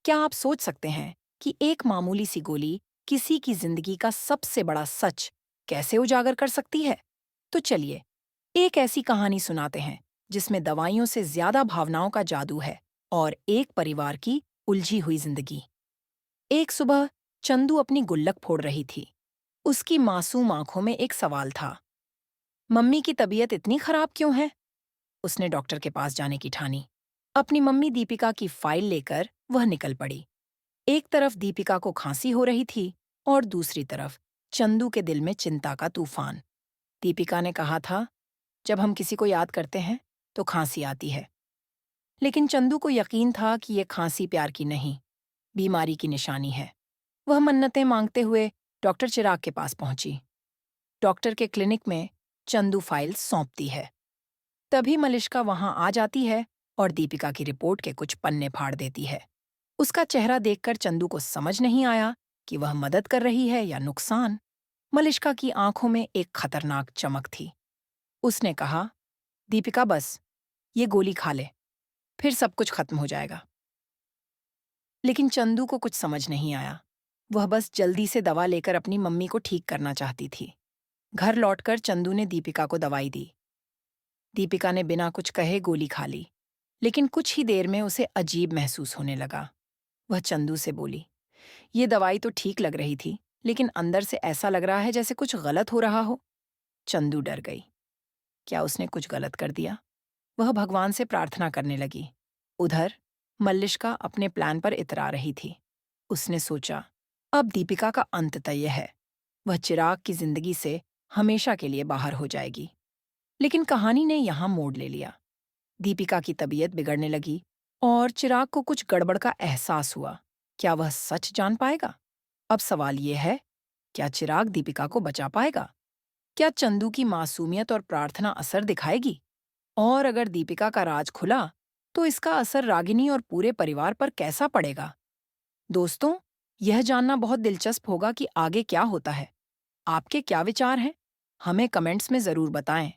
क्या आप सोच सकते हैं कि एक मामूली सी गोली किसी की जिंदगी का सबसे बड़ा सच कैसे उजागर कर सकती है? तो चलिए, एक ऐसी कहानी सुनाते हैं जिसमें दवाइयों से ज्यादा भावनाओं का जादू है और एक परिवार की उलझी हुई जिंदगी। एक सुबह चंदू अपनी गुल्लक फोड़ रही थी। उसकी मासूम आंखों में एक सवाल था। मम्मी की तबीयत इतनी खराब क्यों है? उसने डॉक्टर के पास जाने की ठानी। अपनी मम्मी दीपिका की फाइल लेकर वह निकल पड़ी। एक तरफ दीपिका को खांसी हो रही थी और दूसरी तरफ चंदू के दिल में चिंता का तूफान। दीपिका ने कहा था, जब हम किसी को याद करते हैं तो खांसी आती है। लेकिन चंदू को यकीन था कि यह खांसी प्यार की नहीं, बीमारी की निशानी है। वह मन्नतें मांगते हुए डॉक्टर चिराग के पास पहुंची। डॉक्टर के क्लिनिक में चंदू फाइल सौंपती है। तभी मलिष्का वहां आ जाती है और दीपिका की रिपोर्ट के कुछ पन्ने फाड़ देती है। उसका चेहरा देखकर चंदू को समझ नहीं आया कि वह मदद कर रही है या नुकसान। मलिष्का की आंखों में एक खतरनाक चमक थी। उसने कहा, दीपिका बस, ये गोली खा ले, फिर सब कुछ खत्म हो जाएगा। लेकिन चंदू को कुछ समझ नहीं आया। वह बस जल्दी से दवा लेकर अपनी मम्मी को ठीक करना चाहती थी। घर लौटकर चंदू ने दीपिका को दवाई दी। दीपिका ने बिना कुछ कहे गोली खा ली, लेकिन कुछ ही देर में उसे अजीब महसूस होने लगा। वह चंदू से बोली, ये दवाई तो ठीक लग रही थी, लेकिन अंदर से ऐसा लग रहा है जैसे कुछ गलत हो रहा हो। चंदू डर गई। क्या उसने कुछ गलत कर दिया? वह भगवान से प्रार्थना करने लगी। उधर मल्लिष्का अपने प्लान पर इतरा रही थी। उसने सोचा, अब दीपिका का अंत तय है। वह चिराग की जिंदगी से हमेशा के लिए बाहर हो जाएगी। लेकिन कहानी ने यहाँ मोड़ ले लिया। दीपिका की तबीयत बिगड़ने लगी और चिराग को कुछ गड़बड़ का एहसास हुआ। क्या वह सच जान पाएगा? अब सवाल ये है, क्या चिराग दीपिका को बचा पाएगा? क्या चंदू की मासूमियत और प्रार्थना असर दिखाएगी? और अगर दीपिका का राज खुला, तो इसका असर रागिनी और पूरे परिवार पर कैसा पड़ेगा? दोस्तों, यह जानना बहुत दिलचस्प होगा कि आगे क्या होता है। आपके क्या विचार हैं? हमें कमेंट्स में ज़रूर बताएं।